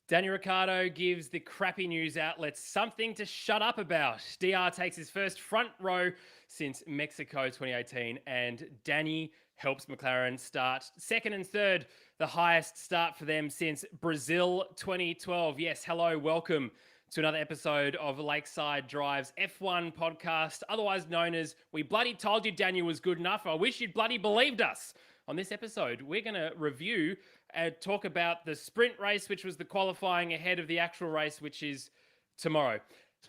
Daniel Ricciardo gives the crappy news outlets something to shut up about. DR takes his first front row since Mexico 2018, and Danny helps McLaren start second and third, the highest start for them since Brazil 2012. Yes, hello, welcome to another episode of Lakeside Drive's F1 podcast, otherwise known as We Bloody Told You Daniel Was Good Enough. I wish you'd bloody believed us. On this episode, we're going to review and talk about the sprint race, which was the qualifying ahead of the actual race, which is tomorrow.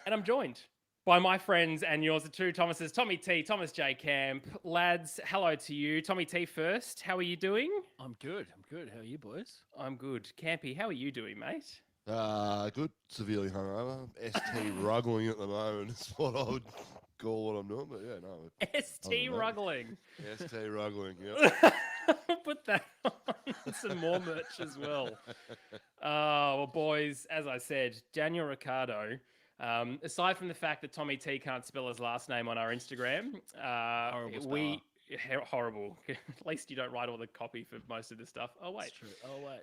And I'm joined by my friends and yours, the two Thomases, Tommy T, Thomas J. Camp. Lads, hello to you. Tommy T first. How are you doing? I'm good. How are you, boys? I'm good. Campy, how are you doing, mate? Good. Severely hungover. ST ruggling at the moment is what I would call what I'm doing. But yeah, no. ST ruggling. ST ruggling, yeah. Put that on some more merch as well. Well, boys, as I said, Daniel Ricciardo, aside from the fact that Tommy T can't spell his last name on our Instagram, horrible. At least you don't write all the copy for most of the stuff. Oh, wait. That's true. Oh, wait.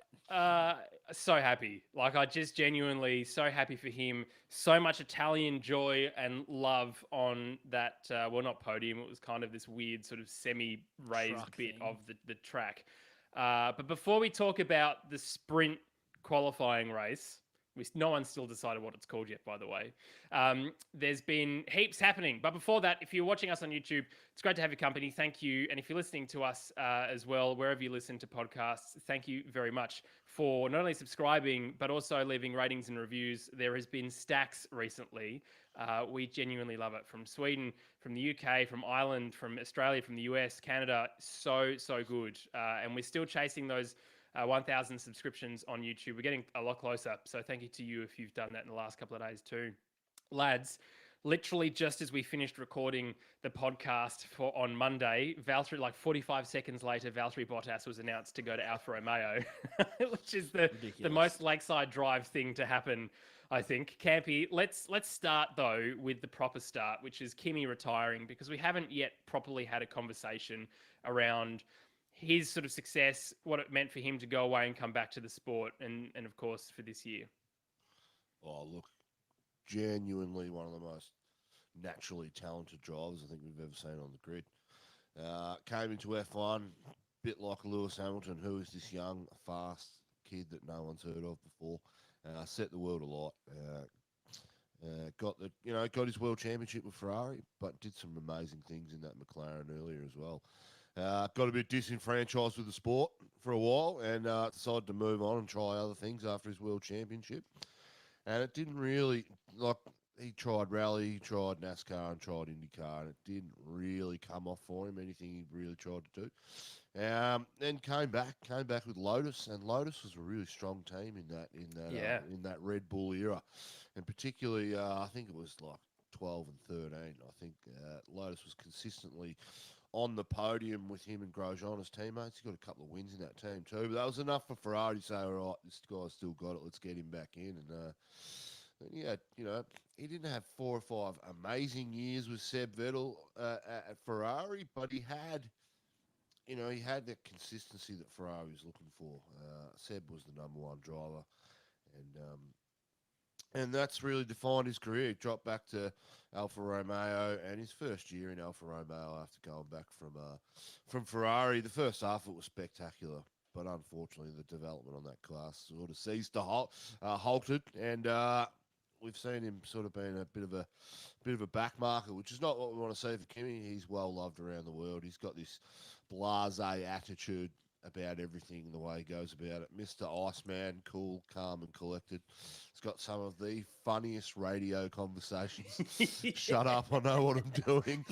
So happy. Like, I just genuinely so happy for him. So much Italian joy and love on that, well, not podium. It was kind of this weird sort of semi-raised bit of the track. But before we talk about the sprint qualifying race, no one's still decided what it's called yet, by the way. There's been heaps happening. But before that, if you're watching us on YouTube, it's great to have your company. Thank you. And if you're listening to us as well, wherever you listen to podcasts, thank you very much for not only subscribing, but also leaving ratings and reviews. There has been stacks recently. We genuinely love it. From Sweden, from the UK, from Ireland, from Australia, from the US, Canada. So good. And we're still chasing those 1,000 subscriptions on YouTube. We're getting a lot closer. So thank you to you if you've done that in the last couple of days too. Lads, literally just as we finished recording the podcast on Monday, Valtteri, like 45 seconds later, Valtteri Bottas was announced to go to Alfa Romeo, which is the most Lakeside Drive thing to happen, I think. Campy, let's start though with the proper start, which is Kimi retiring, because we haven't yet properly had a conversation around his sort of success, what it meant for him to go away and come back to the sport, and of course for this year. Oh, look, genuinely one of the most naturally talented drivers I think we've ever seen on the grid. Came into F1, bit like Lewis Hamilton, who is this young, fast kid that no one's heard of before. Set the world alight. Got his world championship with Ferrari, but did some amazing things in that McLaren earlier as well. Got a bit disenfranchised with the sport for a while and decided to move on and try other things after his world championship. And it didn't really, he tried rally, he tried NASCAR and tried IndyCar, and it didn't really come off for him, anything he really tried to do. Then came back with Lotus, and Lotus was a really strong team in that Red Bull era. And particularly, I think it was like 12 and 13. I think Lotus was consistently on the podium with him and Grosjean as teammates. He got a couple of wins in that team too, but that was enough for Ferrari to say, all right, this guy's still got it, let's get him back in. And he didn't have 4 or 5 amazing years with Seb Vettel at Ferrari, but he had that consistency that Ferrari was looking for. Seb was the number one driver, and that's really defined his career. He dropped back to Alfa Romeo, and his first year in Alfa Romeo after going back from Ferrari, the first half of it was spectacular, but unfortunately the development on that class sort of ceased to halted, and we've seen him sort of being a bit of a back marker, which is not what we want to see for Kimi. He's well loved around the world. He's got this blasé attitude about everything, the way he goes about it. Mr. Iceman, cool, calm, and collected. He's got some of the funniest radio conversations. Shut up, I know what I'm doing.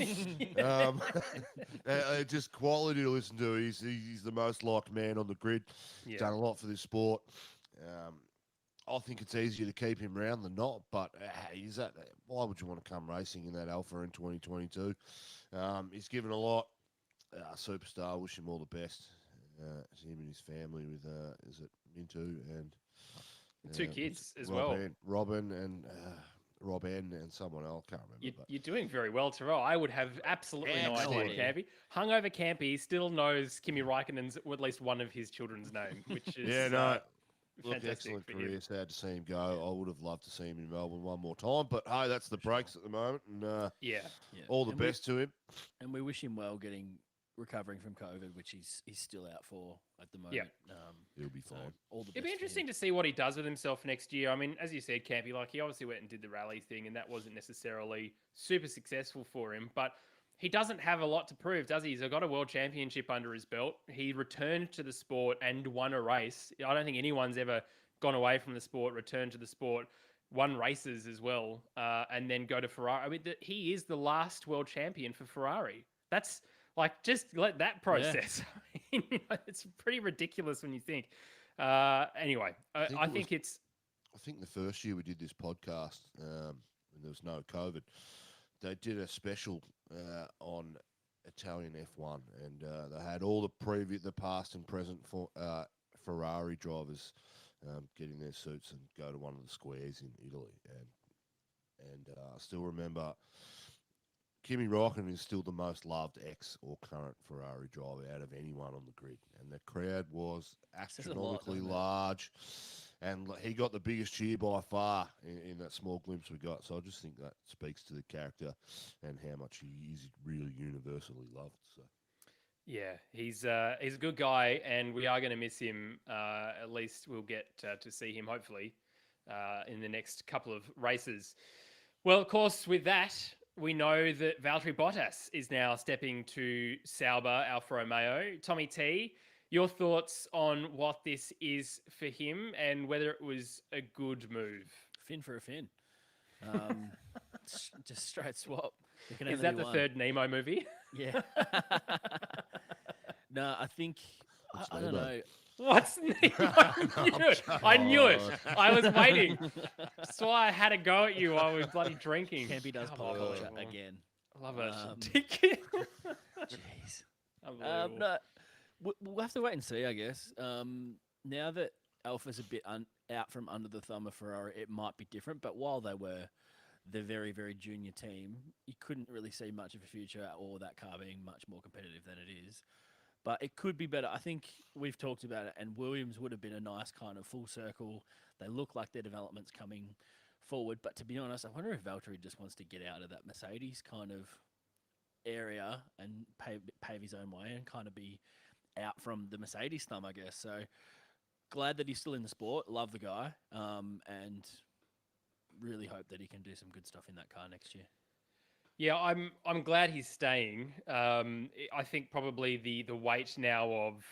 Just quality to listen to. He's the most liked man on the grid. Yeah. Done a lot for this sport. I think it's easier to keep him around than not, but why would you want to come racing in that Alpha in 2022? He's given a lot. Superstar, wish him all the best. Him and his family with is it Mintu and 2 kids as Robin and someone else. Can't remember. You're doing very well, Terrell. I would have absolutely no idea. Campy, hungover Campy still knows Kimi Raikkonen's at least one of his children's name, which is Look, fantastic excellent for career. him. Sad to see him go. I would have loved to see him in Melbourne one more time, but hey, that's the breaks at the moment, and Yeah. all the best to him. And we wish him well recovering from COVID, which he's still out for at the moment. He'll be So fine. all the best. It'd be for interesting him. to see what he does with himself next year. I mean, as you said, Campy, like he obviously went and did the rally thing, and that wasn't necessarily super successful for him. But he doesn't have a lot to prove, does he? He's got a world championship under his belt. He returned to the sport and won a race. I don't think anyone's ever gone away from the sport, returned to the sport, won races as well, and then go to Ferrari. I mean, he is the last world champion for Ferrari. That's like, just let that process. Yeah. It's pretty ridiculous when you think. Anyway, I think it's. I think the first year we did this podcast, when there was no COVID, they did a special on Italian F1, and they had all the past and present Ferrari drivers getting their suits and go to one of the squares in Italy, and I still remember Kimi Räikkönen is still the most loved ex or current Ferrari driver out of anyone on the grid, and the crowd was astronomically large, and he got the biggest cheer by far in that small glimpse we got. So I just think that speaks to the character and how much he is really universally loved. So. Yeah, he's a good guy, and we are going to miss him. At least we'll get to see him, hopefully, in the next couple of races. Well, of course, with that, we know that Valtteri Bottas is now stepping to Sauber Alfa Romeo. Tommy T, your thoughts on what this is for him and whether it was a good move? Fin for a fin. Just straight swap. Is that the third Nemo movie? Yeah. No, I think I don't know. What's Nemo? I knew it. I was waiting. That's why I had to go at you while we were bloody drinking. Campy does pop culture again. I love it. Jeez. Unbelievable. No, we'll have to wait and see, I guess. Now that Alpha's a bit out from under the thumb of Ferrari, it might be different. But while they were the very, very junior team, you couldn't really see much of a future or that car being much more competitive than it is. But it could be better. I think we've talked about it, and Williams would have been a nice kind of full circle. They look like their development's coming forward. But to be honest, I wonder if Valtteri just wants to get out of that Mercedes kind of area and pave his own way and kind of be out from the Mercedes thumb, I guess. So glad that he's still in the sport. Love the guy, and really hope that he can do some good stuff in that car next year. Yeah, I'm glad he's staying. I think probably the weight now of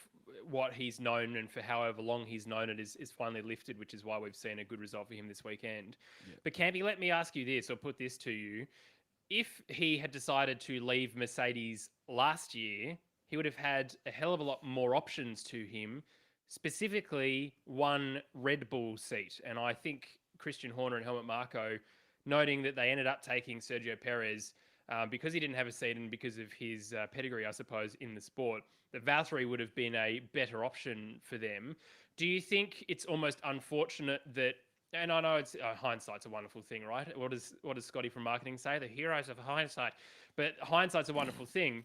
what he's known and for however long he's known it is finally lifted, which is why we've seen a good result for him this weekend. Yeah. But Campy, let me ask you this, or put this to you. If he had decided to leave Mercedes last year, he would have had a hell of a lot more options to him, specifically one Red Bull seat. And I think Christian Horner and Helmut Marko, noting that they ended up taking Sergio Perez because he didn't have a seat and because of his pedigree, I suppose, in the sport, that Valtteri would have been a better option for them. Do you think it's almost unfortunate that, and I know it's hindsight's a wonderful thing, right? What does Scotty from marketing say? The heroes of hindsight. But hindsight's a wonderful thing.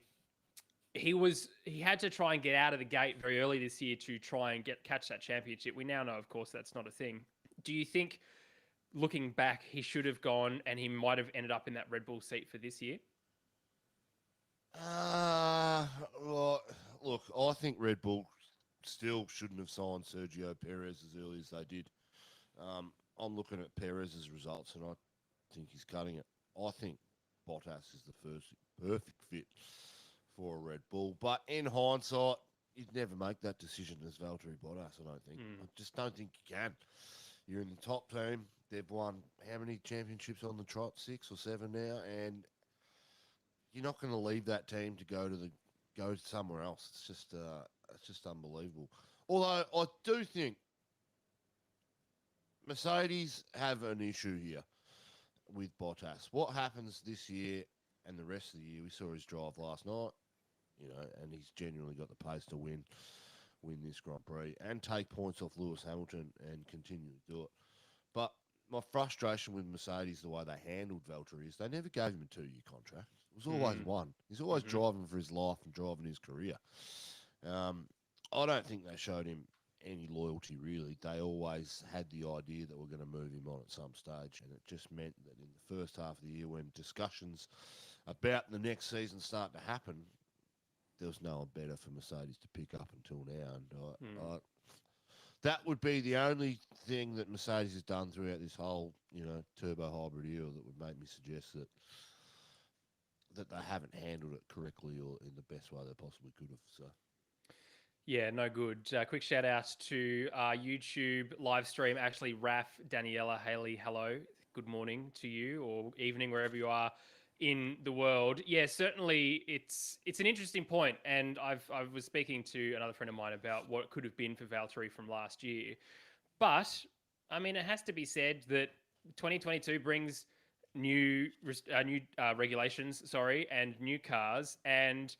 He had to try and get out of the gate very early this year to try and catch that championship. We now know, of course, that's not a thing. Do you think, looking back, he should have gone and he might have ended up in that Red Bull seat for this year? Well, look, I think Red Bull still shouldn't have signed Sergio Perez as early as they did. I'm looking at Perez's results and I think he's cutting it. I think Bottas is the first perfect fit for a Red Bull. But in hindsight, you'd never make that decision as Valtteri Bottas, I don't think. I just don't think you can. You're in the top team. They've won how many championships on the trot? 6 or 7 now, and you're not going to leave that team to go somewhere else. It's just unbelievable. Although I do think Mercedes have an issue here with Bottas. What happens this year and the rest of the year? We saw his drive last night, and he's genuinely got the pace to win this Grand Prix and take points off Lewis Hamilton and continue to do it. But my frustration with Mercedes, the way they handled Valtteri, is they never gave him a 2-year contract. It was always one. He's always driving for his life and driving his career. I don't think they showed him any loyalty really. They always had the idea that we're going to move him on at some stage, and it just meant that in the first half of the year, when discussions about the next season start to happen, there was no one better for Mercedes to pick up until now. And that would be the only thing that Mercedes has done throughout this whole, turbo hybrid era that would make me suggest that they haven't handled it correctly or in the best way they possibly could have. So. Yeah, no good. Quick shout out to our YouTube live stream. Actually, Raf, Daniela, Haley, hello. Good morning to you, or evening, wherever you are in the world. Yeah, certainly it's an interesting point, and I was speaking to another friend of mine about what could have been for Valtteri from last year. But I mean, it has to be said that 2022 brings new regulations, and new cars. And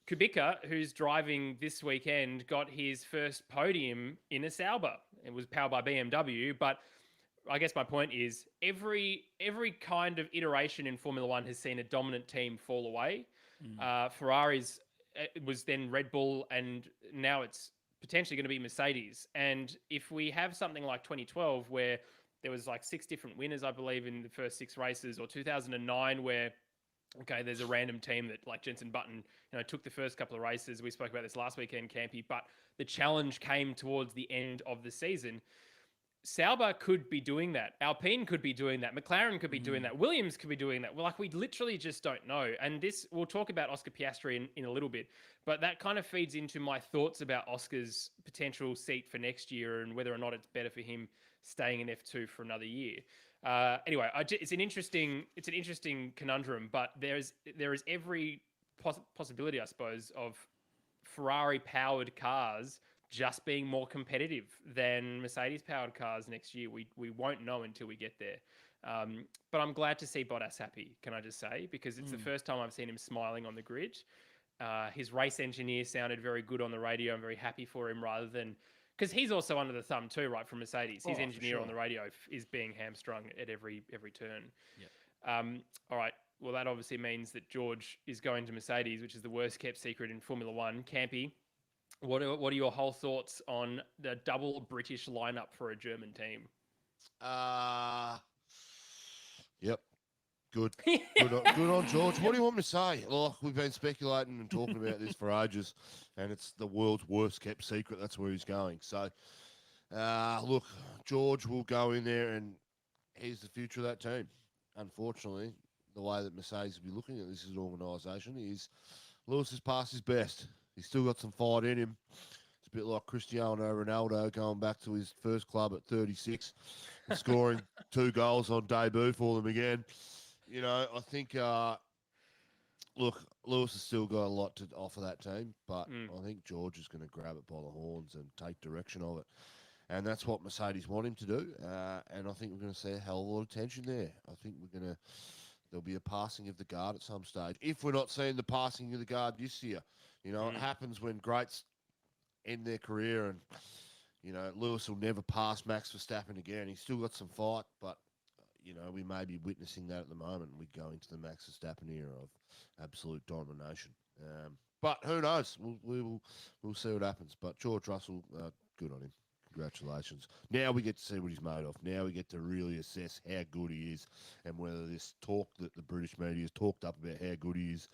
Kubica, who's driving this weekend, got his first podium in a Sauber. It was powered by BMW, but I guess my point is every kind of iteration in Formula One has seen a dominant team fall away. Ferrari's it was then Red Bull, and now it's potentially going to be Mercedes. And if we have something like 2012, where there was like 6 different winners, I believe, in the first 6 races, or 2009, where there's a random team that, like Jenson Button, took the first couple of races. We spoke about this last weekend, Campy, but the challenge came towards the end of the season. Sauber could be doing that. Alpine could be doing that. McLaren could be doing that. Williams could be doing that. We literally just don't know. And this, we'll talk about Oscar Piastri in a little bit, but that kind of feeds into my thoughts about Oscar's potential seat for next year and whether or not it's better for him staying in F2 for another year. Anyway, it's an interesting conundrum, but there is every possibility, I suppose, of Ferrari-powered cars just being more competitive than Mercedes-powered cars next year. We won't know until we get there. But I'm glad to see Bottas happy, can I just say, because it's the first time I've seen him smiling on the grid. His race engineer sounded very good on the radio. I'm very happy for him, rather than... Because he's also under the thumb too, right, from Mercedes. His engineer on the radio is being hamstrung at every turn. Yep. All right. Well, that obviously means that George is going to Mercedes, which is the worst kept secret in Formula One. Campy, what are your whole thoughts on the double British lineup for a German team? Yep. Good. Good on George. What do you want me to say? Look, we've been speculating and talking about this for ages, and it's the world's worst kept secret. That's where he's going. So, look, George will go in there, and he's the future of that team. Unfortunately, the way that Mercedes will be looking at this as an organisation is Lewis has passed his best. He's still got some fight in him. It's a bit like Cristiano Ronaldo going back to his first club at 36 and scoring 2 goals on debut for them again. I think, look, Lewis has still got a lot to offer that team, but I think George is going to grab it by the horns and take direction of it. And that's what Mercedes want him to do. And I think we're going to see a hell of a lot of tension there. I think there'll be a passing of the guard at some stage. If we're not seeing the passing of the guard this year, it happens when greats end their career, and, Lewis will never pass Max Verstappen again. He's still got some fight, but, we may be witnessing that at the moment. We go into the Max Verstappen era of absolute domination. But who knows? We'll see what happens. But George Russell, good on him. Congratulations. Now we get to see what he's made of. Now we get to really assess how good he is, and whether this talk that the British media has talked up about how good he is,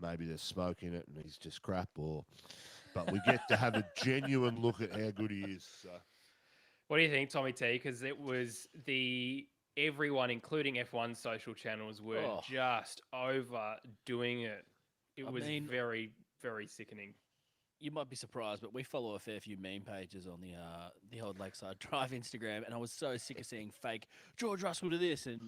maybe there's smoke in it and he's just crap, but we get to have a genuine look at how good he is. So. What do you think, Tommy T? Because it was everyone, including F1 social channels, were just overdoing it. It was very, very sickening. You might be surprised, but we follow a fair few meme pages on the old Lakeside Drive Instagram, and I was so sick of seeing fake George Russell to this, and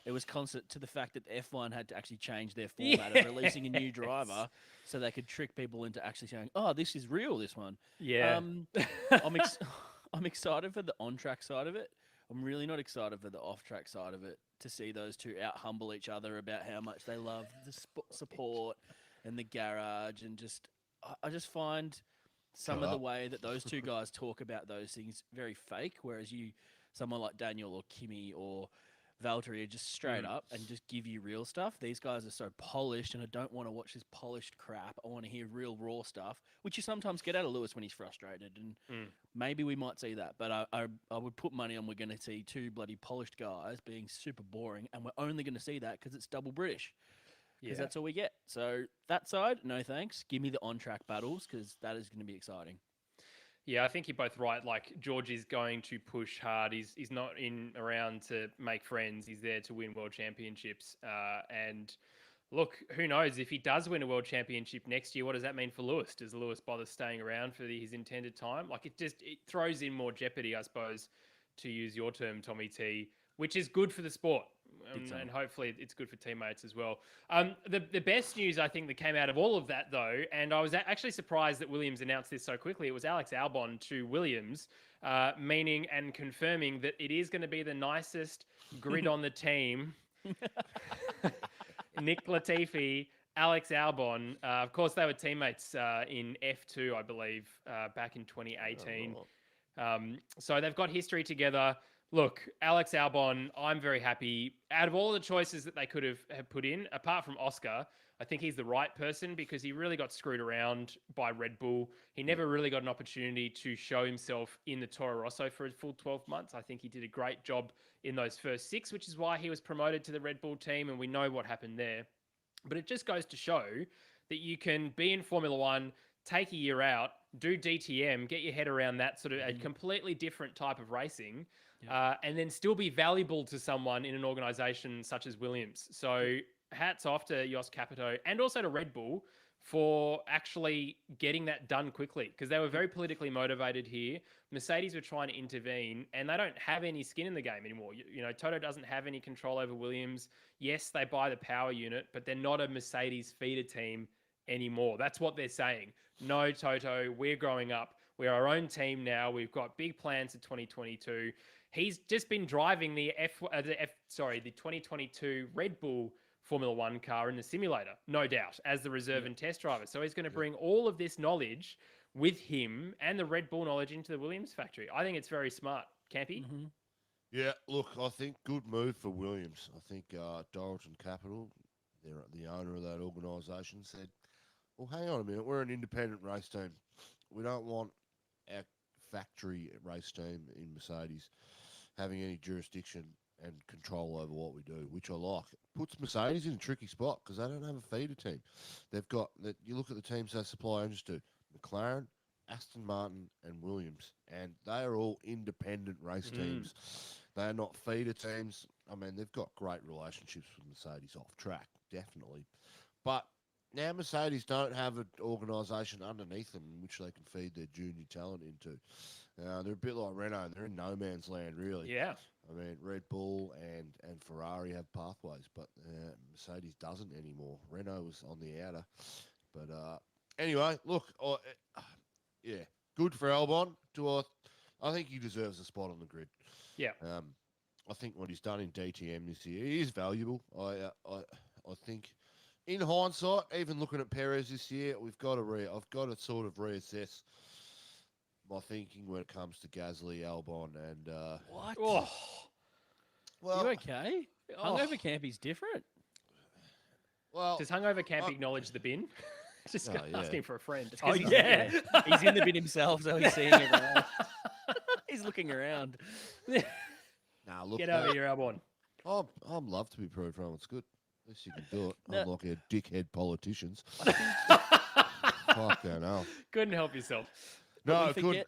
it was constant to the fact that F1 had to actually change their format of releasing a new driver so they could trick people into actually saying, "Oh, this is real, this one." Yeah. I'm excited for the on-track side of it. I'm really not excited for the off-track side of it, to see those two out-humble each other about how much they love the support and the garage, and I just find some of the way that those two guys talk about those things very fake, whereas someone like Daniel or Kimi or Valtteri are just straight up and just give you real stuff. These guys are so polished, and I don't want to watch this polished crap. I want to hear real raw stuff, which you sometimes get out of Lewis when he's frustrated, and maybe we might see that. But I would put money on we're going to see two bloody polished guys being super boring, and we're only going to see that because it's double British. Because that's all we get. So that side, no thanks. Give me the on-track battles because that is going to be exciting. Yeah, I think you're both right. Like, George is going to push hard. He's not around to make friends. He's there to win world championships. And look, who knows if he does win a world championship next year? What does that mean for Lewis? Does Lewis bother staying around for his intended time? Like, it throws in more jeopardy, I suppose, to use your term, Tommy T, which is good for the sport. And hopefully it's good for teammates as well. The best news, I think, that came out of all of that, though, and I was actually surprised that Williams announced this so quickly, it was Alex Albon to Williams, meaning and confirming that it is going to be the nicest grid on the team. Nick Latifi, Alex Albon. Of course, they were teammates in F2, I believe, back in 2018. So they've got history together. Look, Alex Albon, I'm very happy. Out of all the choices that they could have put in, apart from Oscar, I think he's the right person because he really got screwed around by Red Bull. He never really got an opportunity to show himself in the Toro Rosso for a full 12 months. I think he did a great job in those first 6, which is why he was promoted to the Red Bull team, and we know what happened there. But it just goes to show that you can be in Formula One, take a year out, do DTM, get your head around that sort of a completely different type of racing, and then still be valuable to someone in an organization such as Williams. So hats off to Jos Capito and also to Red Bull for actually getting that done quickly because they were very politically motivated here. Mercedes were trying to intervene and they don't have any skin in the game anymore. You know, Toto doesn't have any control over Williams. Yes, they buy the power unit, but they're not a Mercedes feeder team anymore. That's what they're saying. No, Toto, we're growing up. We're our own team now. We've got big plans for 2022. He's just been driving the 2022 Red Bull Formula One car in the simulator, no doubt, as the reserve and test driver. So he's going to bring all of this knowledge with him and the Red Bull knowledge into the Williams factory. I think it's very smart. Campy? Yeah, look, I think good move for Williams. I think Doralton Capital, they're the owner of that organisation, said, well, hang on a minute, we're an independent race team. We don't want our factory race team in Mercedes having any jurisdiction and control over what we do, which I like. It puts Mercedes in a tricky spot because they don't have a feeder team. They've got that. You look at the teams they supply engines to: McLaren, Aston Martin, and Williams, and they are all independent race teams. They are not feeder teams. I mean, they've got great relationships with Mercedes off track, definitely, but now Mercedes don't have an organisation underneath them in which they can feed their junior talent into. They're a bit like Renault. They're in no man's land, really. Yeah. I mean, Red Bull and Ferrari have pathways, but Mercedes doesn't anymore. Renault was on the outer. But anyway, look, yeah, good for Albon. I think he deserves a spot on the grid. Yeah. I think what he's done in DTM this year is valuable. I think, in hindsight, even looking at Perez this year, I've got to sort of reassess my thinking when it comes to Gasly, Albon, and what? Oh. Well, you okay? Hungover Campy's different. Well, does Hungover Campy acknowledge the bin? Just asking for a friend. Oh yeah, he's in the bin himself, so he's seeing it around. He's looking around. Nah, look, get over here, Albon. I'm love to be proved wrong. It's good. At least you can do it. Unlike our dickhead politicians. Fucking hell. Couldn't help yourself. No, couldn't.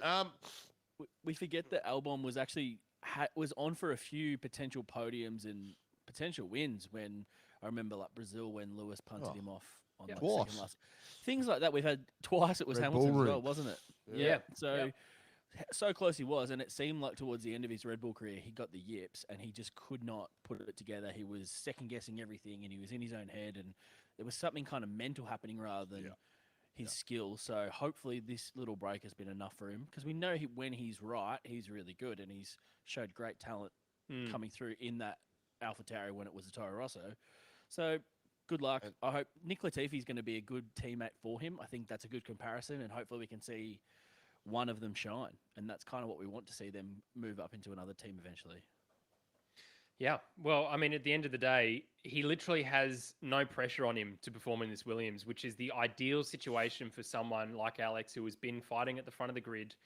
We forget that Albon was actually was on for a few potential podiums and potential wins when I remember like Brazil when Lewis punted him off on the second last. Things like that we've had twice. It was Hamilton as well, wasn't it? Yeah. So close he was, and it seemed like towards the end of his Red Bull career, he got the yips, and he just could not put it together. He was second-guessing everything, and he was in his own head, and there was something kind of mental happening rather than his skill. So hopefully this little break has been enough for him, because we know when he's right, he's really good, and he's showed great talent coming through in that AlphaTauri when it was a Toro Rosso. So good luck. I hope Nick Latifi is going to be a good teammate for him. I think that's a good comparison, and hopefully we can see one of them shine, and that's kind of what we want to see them move up into another team eventually. Yeah. Well, I mean, at the end of the day, he literally has no pressure on him to perform in this Williams, which is the ideal situation for someone like Alex, who has been fighting at the front of the grid.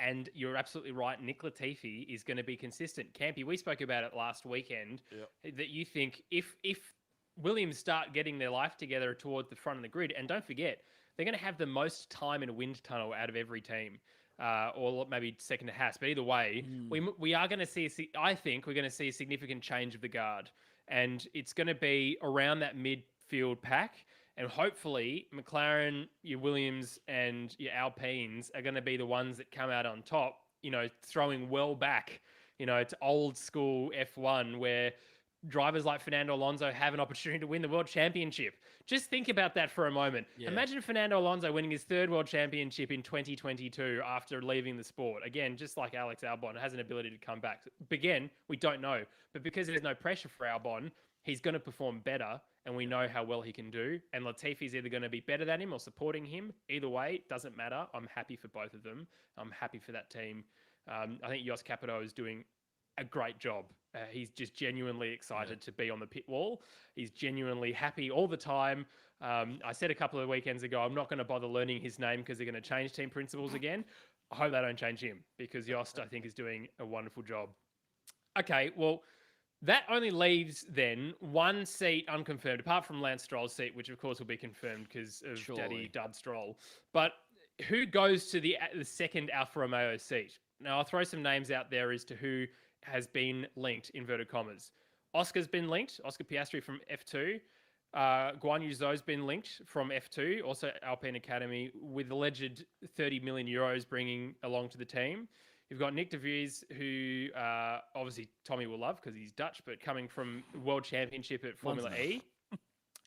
And you're absolutely right. Nick Latifi is going to be consistent. Campy, we spoke about it last weekend. Yep. That you think if Williams start getting their life together toward the front of the grid, and don't forget, they're going to have the most time in a wind tunnel out of every team. Or maybe second to Haas. But either way, we are going to see. I think we're going to see a significant change of the guard, and it's going to be around that midfield pack. And hopefully, McLaren, your Williams, and your Alpines are going to be the ones that come out on top. Throwing well back. It's old school F1 where drivers like Fernando Alonso have an opportunity to win the world championship. Just think about that for a moment. Yeah. Imagine Fernando Alonso winning his third world championship in 2022 after leaving the sport. Again, just like Alex Albon has an ability to come back. Again, we don't know. But because there's no pressure for Albon, he's going to perform better, and we know how well he can do. And Latifi's either going to be better than him or supporting him. Either way, it doesn't matter. I'm happy for both of them. I'm happy for that team. I think Jos Capito is doing a great job. He's just genuinely excited to be on the pit wall. He's genuinely happy all the time. I said a couple of weekends ago, I'm not going to bother learning his name because they're going to change team principles again. I hope they don't change him because Yost, I think, is doing a wonderful job. Okay, well, that only leaves then one seat unconfirmed, apart from Lance Stroll's seat, which of course will be confirmed because of Daddy Dud Stroll. But who goes to the second Alfa Romeo seat? Now, I'll throw some names out there as to who has been linked, inverted commas. Oscar's been linked, Oscar Piastri from F2. Guan Yu Zhou's been linked from F2, also Alpine Academy, with alleged 30 million euros bringing along to the team. You've got Nick de Vries, who obviously Tommy will love because he's Dutch, but coming from World Championship at Formula E.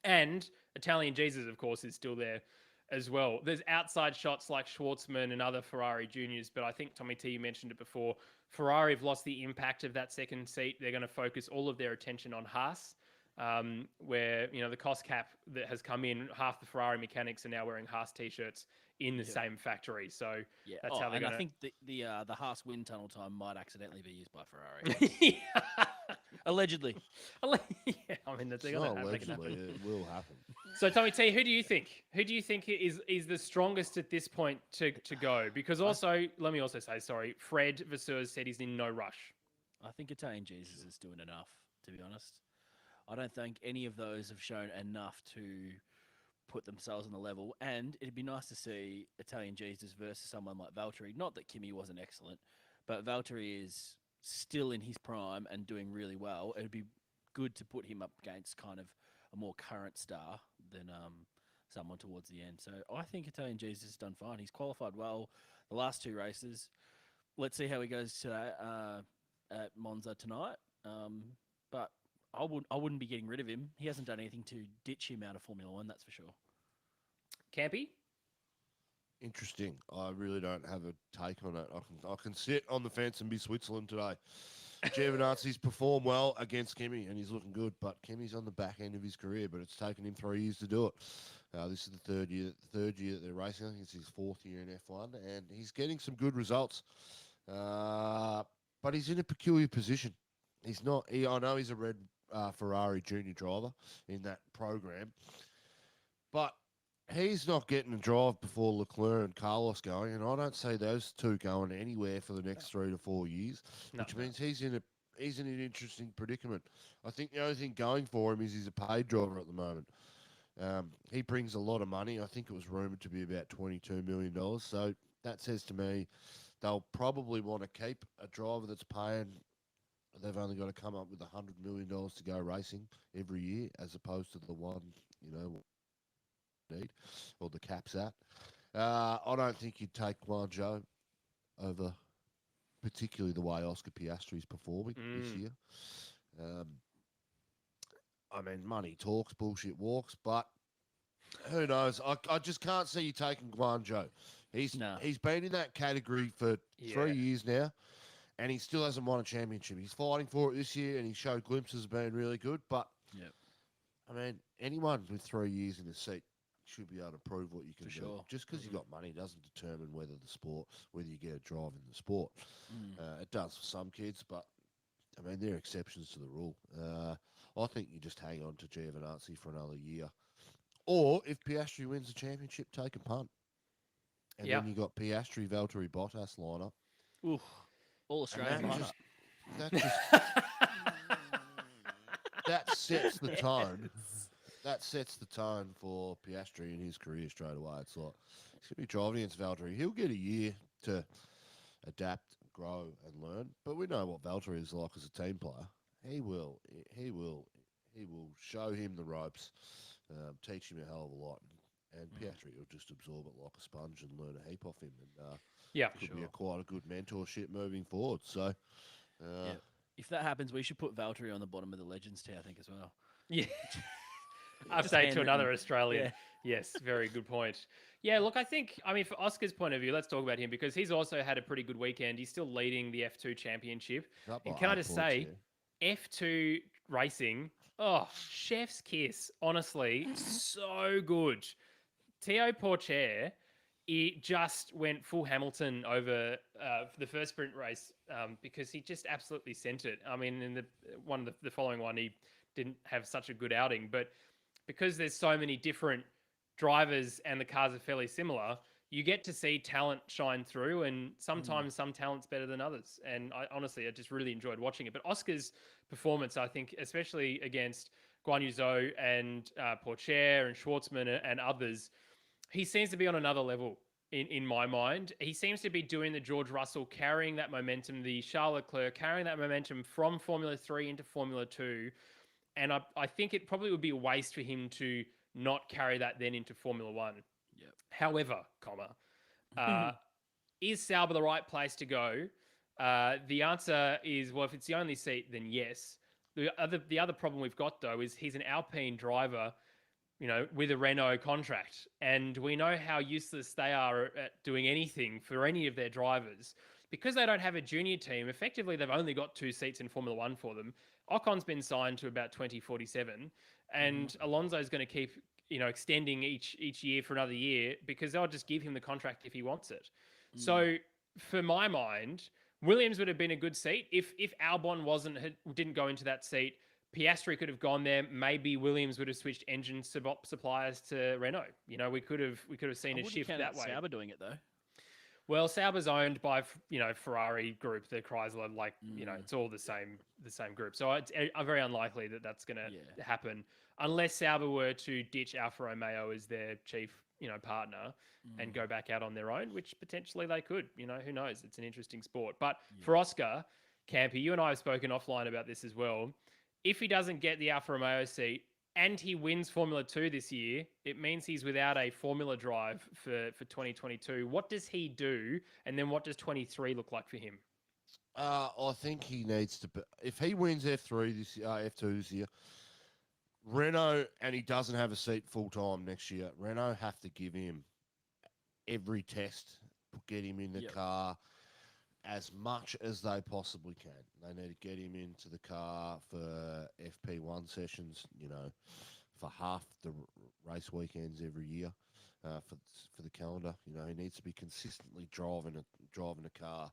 And Italian Jesus, of course, is still there as well. There's outside shots like Schwartzman and other Ferrari juniors, but I think, Tommy T, you mentioned it before, Ferrari have lost the impact of that second seat. They're going to focus all of their attention on Haas, where, the cost cap that has come in, half the Ferrari mechanics are now wearing Haas T-shirts in the same factory. So that's how they're going to... I think the Haas wind tunnel time might accidentally be used by Ferrari. Allegedly. Yeah, I mean, that's not allegedly. It will happen. So, Tommy T, who do you think? Who do you think is the strongest at this point to go? Because also, let me also say, Fred Vasseur said he's in no rush. I think Italian Jesus is doing enough, to be honest. I don't think any of those have shown enough to put themselves on the level, and it'd be nice to see Italian Jesus versus someone like Valtteri. Not that Kimi wasn't excellent, but Valtteri is still in his prime and doing really well. It would be good to put him up against kind of a more current star than someone towards the end. So I think Italian Jesus has done fine. He's qualified well the last two races. Let's see how he goes today at Monza tonight. But I wouldn't be getting rid of him. He hasn't done anything to ditch him out of Formula One, that's for sure. Campy? Interesting. I really don't have a take on it. I can sit on the fence and be Switzerland today. Giovinazzi's performed well against Kimi, and he's looking good. But Kimi's on the back end of his career, but it's taken him 3 years to do it. This is the third year that they're racing. I think it's his fourth year in F1, and he's getting some good results. But he's in a peculiar position. He's not. I know he's a red Ferrari junior driver in that program, but he's not getting a drive before Leclerc and Carlos going, and I don't see those two going anywhere for the next 3 to 4 years, which means he's in an interesting predicament. I think the only thing going for him is he's a paid driver at the moment. He brings a lot of money. I think it was rumoured to be about $22 million. So that says to me they'll probably want to keep a driver that's paying. They've only got to come up with $100 million to go racing every year, as opposed to the one, need or the cap's at. I don't think you'd take Guangzhou over, particularly the way Oscar Piastri is performing this year. I mean, money talks, bullshit walks, but who knows? I just can't see you taking Guangzhou. He's been in that category for 3 years now, and he still hasn't won a championship. He's fighting for it this year, and he showed glimpses of being really good. But I mean, anyone with 3 years in the seat should be able to prove what you can do. Sure. Just because you got money doesn't determine whether you get a drive in the sport. It does for some kids, but I mean, they're exceptions to the rule. I think you just hang on to Giovinazzi for another year. Or if Piastri wins the championship, take a punt. And then you got Piastri, Valtteri Bottas lineup. Ooh, all Australian lineup. That sets the tone. That sets the tone for Piastri in his career straight away. It's like he's going to be driving against Valtteri. He'll get a year to adapt, grow, and learn. But we know what Valtteri is like as a team player. He will show him the ropes, teach him a hell of a lot, and Piastri will just absorb it like a sponge and learn a heap off him. And could be quite a good mentorship moving forward. So, if that happens, we should put Valtteri on the bottom of the Legends tier, I think, as well. Yeah. Update to another Australian. Yeah. Yes, very good point. Yeah, look, I mean, for Oscar's point of view, let's talk about him because he's also had a pretty good weekend. He's still leading the F2 championship. And can I just say, F2 racing, chef's kiss. Honestly, so good. Theo Porcher, he just went full Hamilton over for the first sprint race because he just absolutely sent it. I mean, in the following one, he didn't have such a good outing, but because there's so many different drivers and the cars are fairly similar, you get to see talent shine through, and sometimes some talent's better than others. And I just really enjoyed watching it. But Oscar's performance, I think, especially against Guan Yu Zhou and Porcher and Schwartzman and others, he seems to be on another level in my mind. He seems to be doing the George Russell, carrying that momentum, the Charles Leclerc, carrying that momentum from Formula 3 into Formula 2. And I think it probably would be a waste for him to not carry that then into Formula 1. Yep. However, is Sauber the right place to go? The answer is, well, if it's the only seat, then yes. The other problem we've got, though, is he's an Alpine driver, with a Renault contract. And we know how useless they are at doing anything for any of their drivers. Because they don't have a junior team, effectively they've only got 2 seats in Formula 1 for them. Ocon's been signed to about 2047, and Alonso's going to keep, extending each year for another year because they'll just give him the contract if he wants it. So, for my mind, Williams would have been a good seat if Albon didn't go into that seat. Piastri could have gone there. Maybe Williams would have switched engine suppliers to Renault. We could have seen a shift that way. Sauber doing it though. Well, Sauber's owned by, Ferrari group, the Chrysler, it's all the same group. So it's very unlikely that that's going to happen unless Sauber were to ditch Alfa Romeo as their chief, partner and go back out on their own, which potentially they could. Who knows? It's an interesting sport. But for Oscar, Campy, you and I have spoken offline about this as well. If he doesn't get the Alfa Romeo seat, and he wins Formula 2 this year, it means he's without a Formula drive for 2022. What does he do? And then what does 23 look like for him? I think he needs to... If he wins F3 this year, F2 this year, Renault, and he doesn't have a seat full-time next year, Renault have to give him every test, get him in the car as much as they possibly can. They need to get him into the car for FP1 sessions, for half the race weekends every year for the calendar. He needs to be consistently driving a car,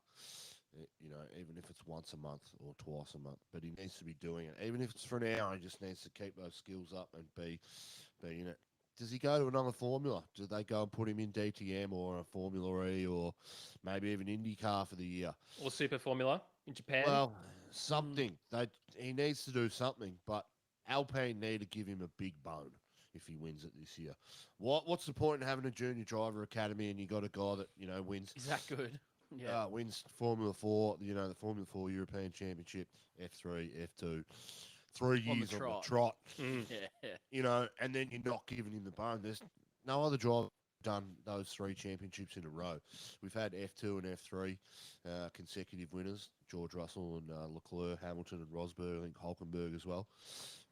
even if it's once a month or twice a month. But he needs to be doing it. Even if it's for an hour, he just needs to keep those skills up and be in it. Does he go to another formula? Do they go and put him in DTM or a Formula E or maybe even IndyCar for the year? Or Super Formula in Japan? Well, something. He needs to do something, but Alpine need to give him a big bone if he wins it this year. What's the point in having a junior driver academy and you got a guy that, wins? Is that good? Yeah. Wins Formula 4, the Formula 4 European Championship, F3, F2. 3 years on the trot, and then you're not giving him the bone. There's no other driver done those 3 championships in a row. We've had F2 and F3 consecutive winners, George Russell and Leclerc, Hamilton and Rosberg, I think Hulkenberg as well.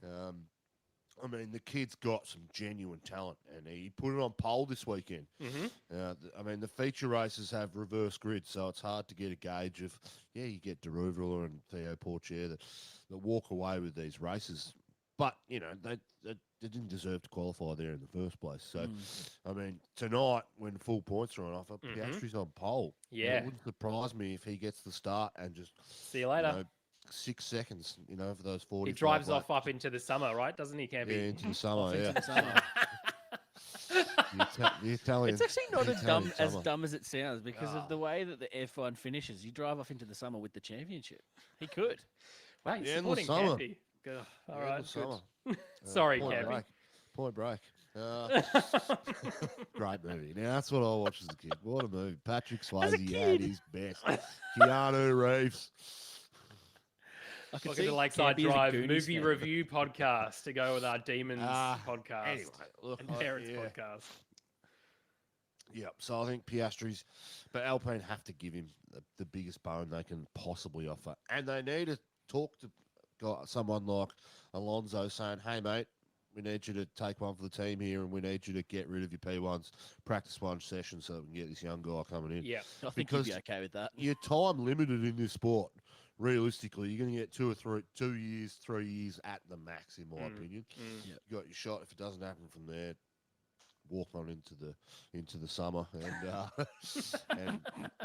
The kid's got some genuine talent, and he put it on pole this weekend. The feature races have reverse grid, so it's hard to get a gauge of, you get Deruvala and Theo Porcher that walk away with these races. But, they didn't deserve to qualify there in the first place. So, tonight, when full points are on offer, Piastri's on pole. Yeah. It wouldn't surprise me if he gets the start and just... See you later. 6 seconds, for those 40. He drives off up into the summer, right? Doesn't he, Campy? Yeah, into the summer, Into yeah. the summer. The Italian. It's actually not as summer. dumb as it sounds because of the way that the F1 finishes. You drive off into the summer with the championship. He could. Wow, he's Yeah, in the supporting summer. Campy. All Yeah, right, in the summer. Sorry, Point Campy. Break. Point Break. Great movie. Now, that's what I watched as a kid. What a movie. Patrick Swayze at his best. Keanu Reeves. Look at the Lakeside Drive movie review podcast to go with our Demons podcast Anyway, look, and Parents podcast. Yeah, so I think Piastri's, but Alpine have to give him the biggest bone they can possibly offer. And they need to talk to someone like Alonso saying, hey, mate, we need you to take one for the team here and we need you to get rid of your P1s, practice one session so that we can get this young guy coming in. Yeah, I think you'd be okay with that. You're time limited in this sport. Realistically, you're going to get 2 years, 3 years at the max, in my opinion. Yep. You got your shot. If it doesn't happen from there, walk on into the summer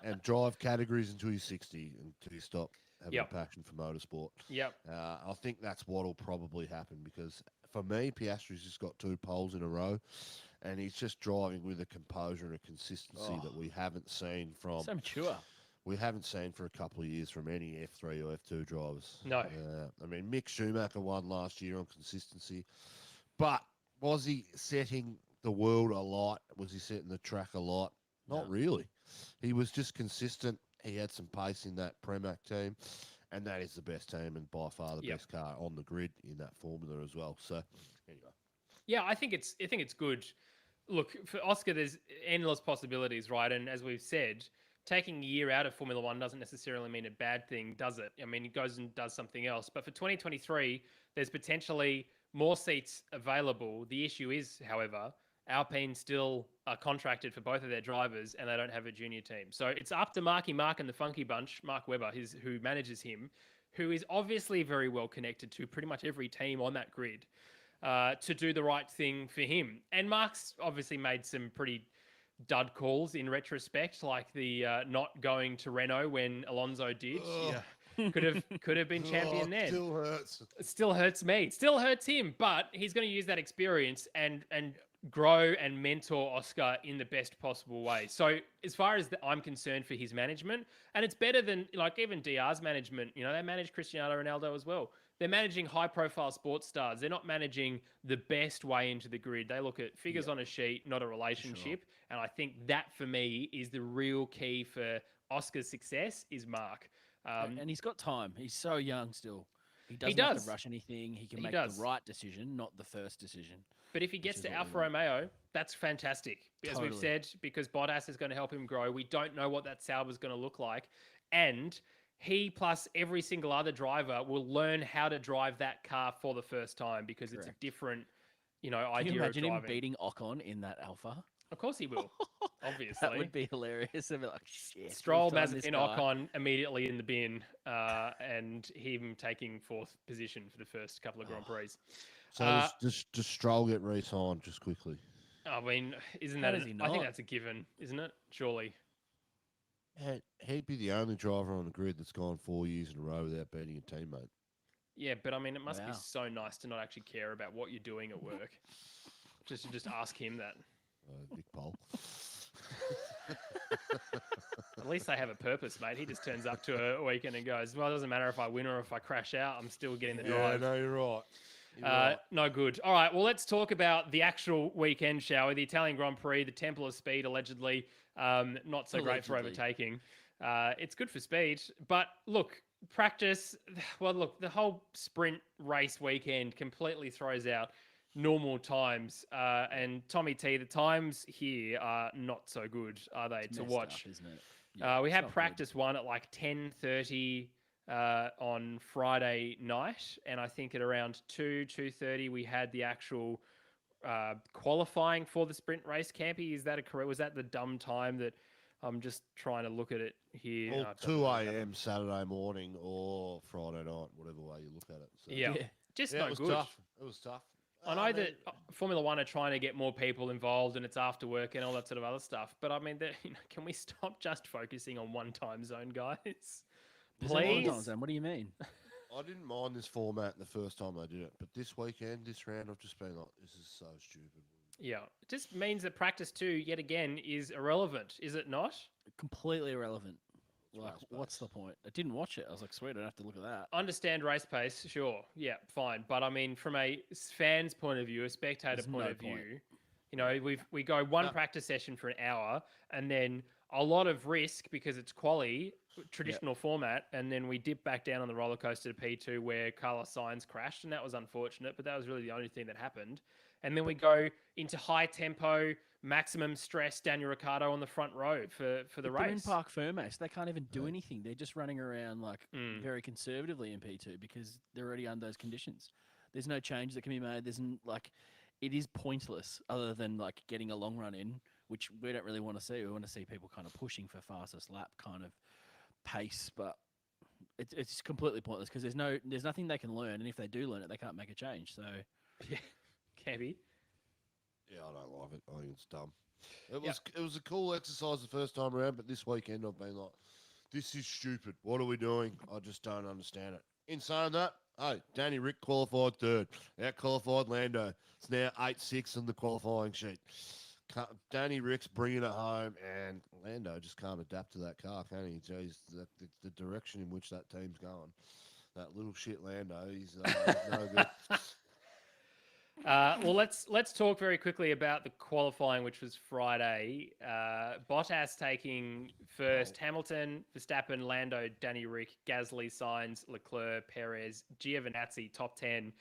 and drive categories until you're 60 until you stop having a passion for motorsport. Yep. I think that's what'll probably happen because for me, Piastri's just got 2 poles in a row, and he's just driving with a composure and a consistency that we haven't seen from. So mature. We haven't seen for a couple of years from any F3 or F2 drivers. No. I mean, Mick Schumacher won last year on consistency, but was he setting the world alight? Was he setting the track alight? Not really. He was just consistent. He had some pace in that Premac team, and that is the best team and by far the best car on the grid in that formula as well. So, anyway. Yeah, I think it's good. Look, for Oscar, there's endless possibilities, right? And as we've said, taking a year out of Formula One doesn't necessarily mean a bad thing, does it? I mean, he goes and does something else. But for 2023, there's potentially more seats available. The issue is, however, Alpine still are contracted for both of their drivers and they don't have a junior team. So it's up to Mark and the Funky Bunch, Mark Webber, who manages him, who is obviously very well connected to pretty much every team on that grid, to do the right thing for him. And Mark's obviously made some pretty dud calls in retrospect, like the not going to Renault when Alonso did. Could have been champion then. Still hurts. It still hurts me. It still hurts him, but he's going to use that experience and grow and mentor Oscar in the best possible way. So as far as I'm concerned for his management, and it's better than like even DR's management, they manage Cristiano Ronaldo as well. They're managing high-profile sports stars. They're not managing the best way into the grid. They look at figures on a sheet, not a relationship. Sure. And I think that, for me, is the real key for Oscar's success is Mark. And he's got time. He's so young still. He doesn't have to rush anything. He can make the right decision, not the first decision. But if he gets to Alfa Romeo, that's fantastic. As we've said, because Bottas is going to help him grow. We don't know what that Sauber is going to look like. And he plus every single other driver will learn how to drive that car for the first time because it's a different, idea of driving. Can you imagine him beating Ocon in that Alpha? Of course he will. Obviously. That would be hilarious. I'd be like, shit. Stroll, Mazepin, Ocon immediately in the bin, and him taking 4th position for the first couple of Grand Prix. So does Stroll get re-signed just quickly? I mean, isn't that? I think that's a given, isn't it? Surely. He'd be the only driver on the grid that's gone 4 years in a row without beating a teammate. Yeah, but I mean, it must be so nice to not actually care about what you're doing at work. just ask him that. Big Pole. At least they have a purpose, mate. He just turns up to a weekend and goes, well, it doesn't matter if I win or if I crash out. I'm still getting the drive. Yeah, no, you're right. No good. All right, well, let's talk about the actual weekend, shall we? The Italian Grand Prix, the Temple of Speed, allegedly. Not so great for overtaking. It's good for speed. But look, practice, well, look, the whole sprint race weekend completely throws out normal times. And Tommy T, the times here are not so good, are they, to watch? Up, isn't it? Yeah, we had practice one at like 10:30 on Friday night, and I think at around 2:30 we had the actual qualifying for the sprint race. Campy, is that correct? Was that the dumb time that I'm just trying to look at it here? Well, 2 a.m. Saturday morning or Friday night, whatever way you look at it. So. Yeah, just it no was good. Tough. It was tough. I know that Formula One are trying to get more people involved and it's after work and all that sort of other stuff. But I mean, can we stop just focusing on one time zone, guys? Please. Time zone. What do you mean? I didn't mind this format the first time they did it, but this weekend, this round, I've just been like, this is so stupid. Yeah, it just means that practice 2, yet again, is irrelevant, is it not? Completely irrelevant. It's Like, race what's the pace. point? I didn't watch it. I was like, sweet, I don't have to look at that. Understand race pace, sure, yeah, fine. But I mean, from a fan's point of view, a spectator There's point no of point. view, you know, we go one No. practice session for an hour, and then a lot of risk because it's quali, traditional format, and then we dip back down on the roller coaster to P2 where Carlos Sainz crashed, and that was unfortunate, but that was really the only thing that happened. And then we go into high tempo, maximum stress, Daniel Ricciardo on the front row for the But race. they're in Park Ferme, so they can't even do Yeah. anything. They're just running around like Mm. very conservatively in P2 because they're already under those conditions. There's no change that can be made. Like, it is pointless other than like getting a long run in, which we don't really want to see. We want to see people kind of pushing for fastest lap kind of pace, but it's completely pointless because there's nothing they can learn, and if they do learn it, they can't make a change. So Yeah, Campy. Yeah, I don't like it. I think it's dumb. It was a cool exercise the first time around, but this weekend I've been like, this is stupid. What are we doing? I just don't understand it. In saying that, hey, Danny Rick qualified third. Out qualified Lando. It's now 8-6 on the qualifying sheet. Danny Rick's bringing it home, and Lando just can't adapt to that car, can he? Jeez, the direction in which that team's going. That little shit Lando, he's no good. Well, let's talk very quickly about the qualifying, which was Friday. Bottas taking first, Hamilton, Verstappen, Lando, Danny Rick, Gasly, Sainz, Leclerc, Perez, Giovinazzi, top 10.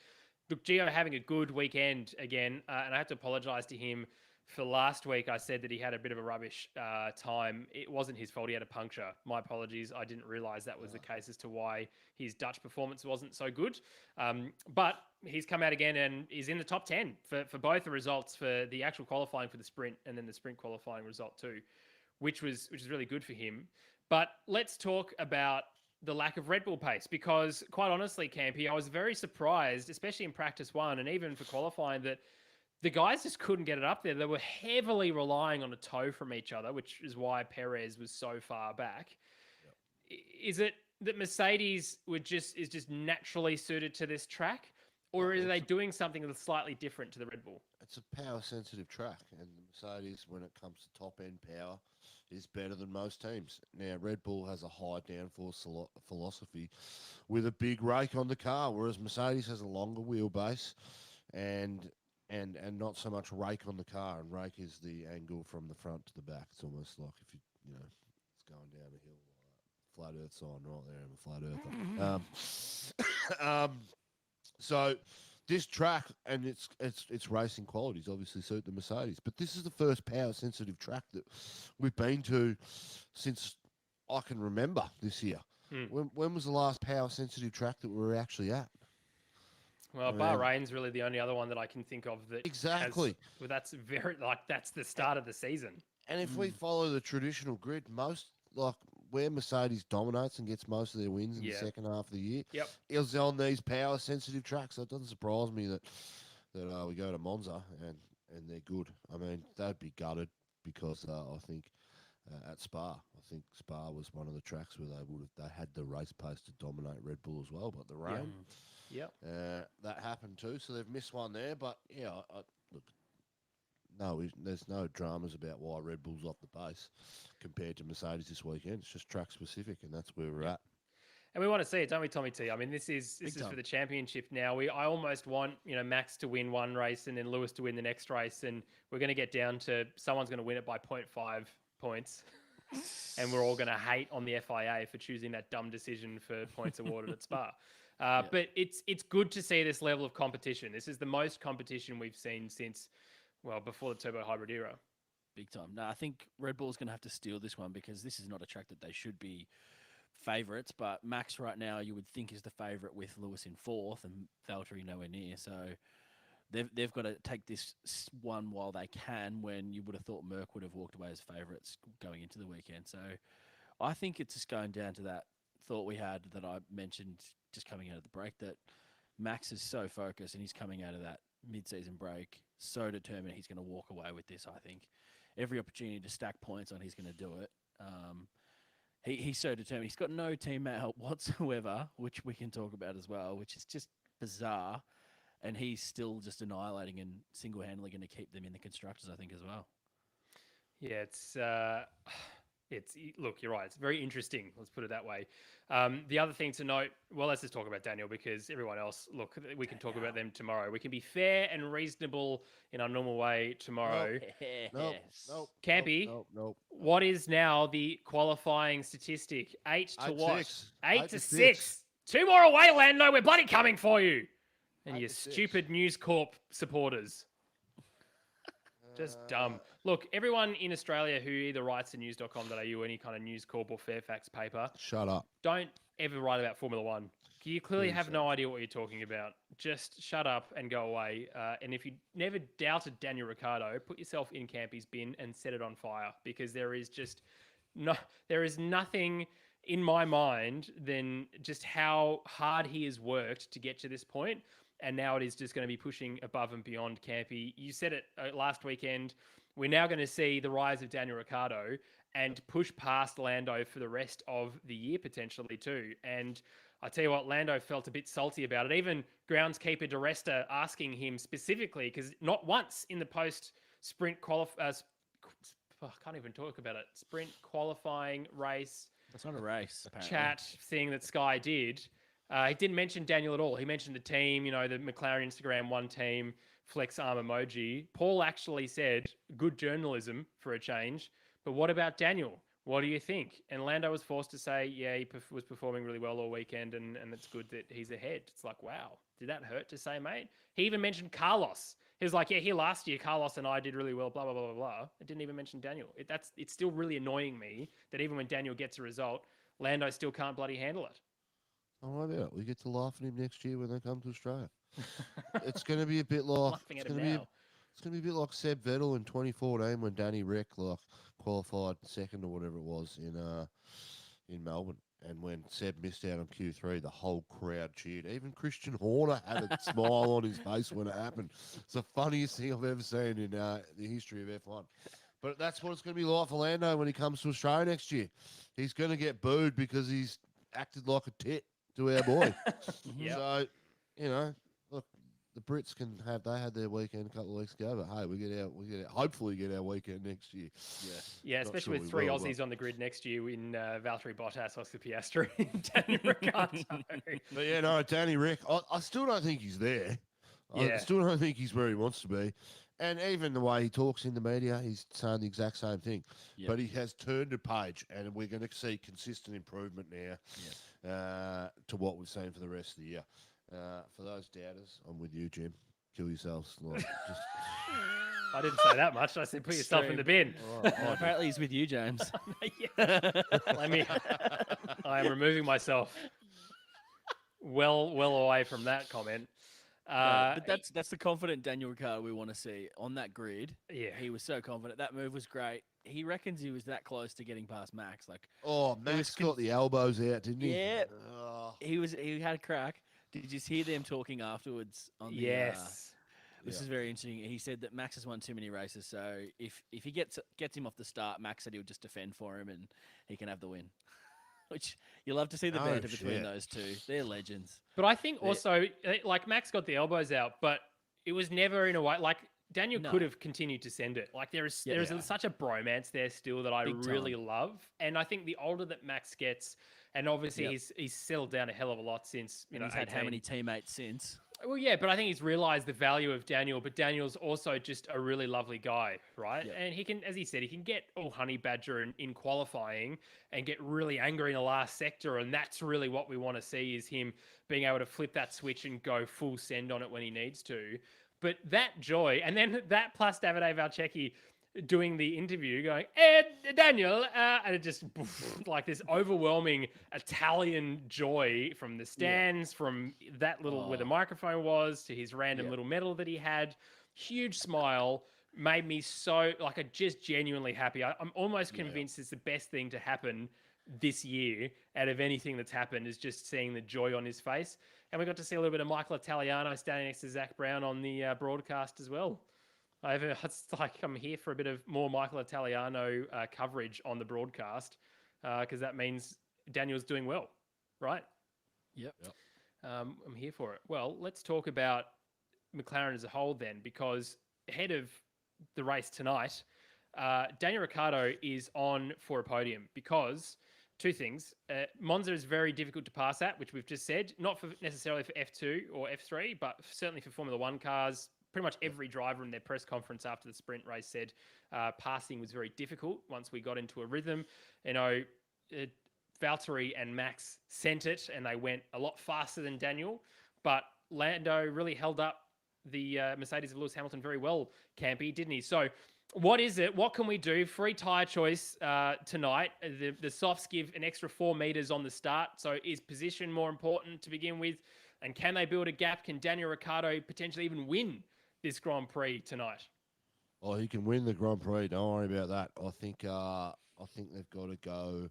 Look, Gio having a good weekend again, and I have to apologise to him for last week. I said that he had a bit of a rubbish time. It wasn't his fault. He had a puncture. My apologies. I didn't realise that was the case as to why his Dutch performance wasn't so good. But he's come out again and is in the top 10 for both the results, for the actual qualifying for the sprint and then the sprint qualifying result too, which is really good for him. But let's talk about the lack of Red Bull pace, because quite honestly, Campy, I was very surprised, especially in practice 1 and even for qualifying, that the guys just couldn't get it up there. They were heavily relying on a tow from each other, which is why Perez was so far back. Yep. Is it that Mercedes is just naturally suited to this track, or are they doing something that's slightly different to the Red Bull? It's a power-sensitive track, and the Mercedes, when it comes to top-end power, is better than most teams. Now, Red Bull has a high downforce philosophy with a big rake on the car, whereas Mercedes has a longer wheelbase and not so much rake on the car. And rake is the angle from the front to the back. It's almost like if it's going down a hill. Flat Earth sign right there. I'm a flat earther. So this track and its racing qualities obviously suit the Mercedes, but this is the first power sensitive track that we've been to since I can remember this year. When was the last power sensitive track that we were actually at? Well, Bahrain's really the only other one that I can think of that exactly. Well, that's that's the start of the season. And if we follow the traditional grid, where Mercedes dominates and gets most of their wins in the second half of the year, is on these power-sensitive tracks. So it doesn't surprise me that we go to Monza and they're good. I mean, they'd be gutted because I think at Spa, Spa was one of the tracks where they had the race pace to dominate Red Bull as well, but the rain, that happened too. So they've missed one there. But yeah, look. No, there's no dramas about why Red Bull's off the pace compared to Mercedes this weekend. It's just track specific, and that's where we're at. And we want to see it, don't we, Tommy T? I mean, this is for the championship now. I almost want Max to win one race and then Lewis to win the next race, and we're going to get down to someone's going to win it by 0.5 points, and we're all going to hate on the FIA for choosing that dumb decision for points awarded at Spa. But it's good to see this level of competition. This is the most competition we've seen since. Well, before the turbo hybrid era. Big time. No, I think Red Bull's going to have to steal this one because this is not a track that they should be favourites. But Max right now you would think is the favourite with Lewis in 4th and Valtteri nowhere near. So they've got to take this one while they can, when you would have thought Merck would have walked away as favourites going into the weekend. So I think it's just going down to that thought we had that I mentioned just coming out of the break, that Max is so focused and he's coming out of that mid-season break so determined he's going to walk away with this. I think every opportunity to stack points on, he's going to do it. He's so determined. He's got no teammate help whatsoever, which we can talk about as well, which is just bizarre. And he's still just annihilating and single-handedly going to keep them in the constructors, I think, as well. Yeah, it's look, you're right. It's very interesting. Let's put it that way. The other thing to note, well, let's just talk about Daniel because everyone else, look, we can talk about them tomorrow. We can be fair and reasonable in our normal way tomorrow. Nope. Campy, Nope. what is now the qualifying statistic? 8 to what? 8-6. 8 to 6. 2 more away, Lando. We're bloody coming for you. And you 8-6. stupid News Corp supporters. Just dumb. Look, everyone in Australia who either writes to news.com.au or any kind of News Corp or Fairfax paper, Shut up. don't ever write about Formula One. You clearly Please have don't. no idea what you're talking about. Just shut up and go away. And if you never doubted Daniel Ricciardo, put yourself in Campy's bin and set it on fire because there is nothing in my mind than just how hard he has worked to get to this point. And now it is just going to be pushing above and beyond Campy. You said it last weekend. We're now going to see the rise of Daniel Ricciardo and push past Lando for the rest of the year potentially too. And I tell you what, Lando felt a bit salty about it. Even groundskeeper DeResta asking him specifically, because not once in the post-sprint I can't even talk about it. Sprint qualifying race. That's not a race, apparently. Chat thing that Sky did. He didn't mention Daniel at all. He mentioned the team, the McLaren Instagram one team, flex arm emoji. Paul actually said, good journalism for a change. But what about Daniel? What do you think? And Lando was forced to say, yeah, he was performing really well all weekend and it's good that he's ahead. It's like, wow, did that hurt to say, mate? He even mentioned Carlos. He was like, yeah, here last year, Carlos and I did really well, blah, blah, blah, blah, blah. It didn't even mention Daniel. It's still really annoying me that even when Daniel gets a result, Lando still can't bloody handle it. Oh, why not? We get to laugh at him next year when they come to Australia. It's going to be a bit like Laughing at him now. It's going to be a bit like Seb Vettel in 2014 when Danny Rick qualified second or whatever it was in Melbourne, and when Seb missed out on Q3, the whole crowd cheered. Even Christian Horner had a smile on his face when it happened. It's the funniest thing I've ever seen in the history of F1. But that's what it's going to be like for Lando when he comes to Australia next year. He's going to get booed because he's acted like a tit to our boy. Yep. So, look, the Brits they had their weekend a couple of weeks ago, but hey, we hopefully get our weekend next year. Yeah, especially with three Aussies on the grid next year in Valtteri Bottas, Oscar Piastri, and Daniel Ricciardo. But yeah, no, Danny Rick, I still don't think he's there. Yeah. I still don't think he's where he wants to be. And even the way he talks in the media, he's saying the exact same thing. Yep. But he has turned a page, and we're going to see consistent improvement now to what we've seen for the rest of the year. For those doubters, I'm with you, Jim. Kill yourselves. I didn't say that much. I said put yourself in the bin. Apparently he's with you, James. I am removing myself well away from that comment. But that's the confident Daniel Ricciardo we want to see on that grid. Yeah, he was so confident. That move was great. He reckons he was that close to getting past Max. Max got the elbows out, didn't he? Yeah, he had a crack. Did you hear them talking afterwards? Yes. This is very interesting. He said that Max has won too many races, so if he gets him off the start, Max said he'll just defend for him and he can have the win. Which you love to see the banter between those two. They're legends. But I think also, Max got the elbows out, but it was never in a way Daniel could have continued to send it. There is such a bromance there still that I really love, and I think the older that Max gets, and obviously he's settled down a hell of a lot since he's had how many teammates since. Well, yeah, but I think he's realized the value of Daniel, but Daniel's also just a really lovely guy, right? Yep. And he can, as he said, he can get all honey badger in qualifying and get really angry in the last sector. And that's really what we want to see is him being able to flip that switch and go full send on it when he needs to. But that joy, and then that plus Davide Valcecchi doing the interview going, Daniel, and it just like this overwhelming Italian joy from the stands, from that little where the microphone was to his random little medal that he had. Huge smile, made me so just genuinely happy. I'm almost convinced it's the best thing to happen this year out of anything that's happened is just seeing the joy on his face. And we got to see a little bit of Michael Italiano standing next to Zach Brown on the broadcast as well. It's like I'm here for a bit of more Michael Italiano coverage on the broadcast. because that means Daniel's doing well, right? Yep. I'm here for it. Well, let's talk about McLaren as a whole then, because ahead of the race tonight, Daniel Ricciardo is on for a podium because two things. Monza is very difficult to pass at, which we've just said, not necessarily for F2 or F3, but certainly for Formula One cars. Pretty much every driver in their press conference after the sprint race said passing was very difficult once we got into a rhythm. Valtteri and Max sent it, and they went a lot faster than Daniel, but Lando really held up the Mercedes of Lewis Hamilton very well, Campy, didn't he? So what is it? What can we do? Free tyre choice tonight. The softs give an extra 4 meters on the start. So is position more important to begin with? And can they build a gap? Can Daniel Ricciardo potentially even win this Grand Prix tonight? Oh, he can win the Grand Prix. Don't worry about that. I think they've got to go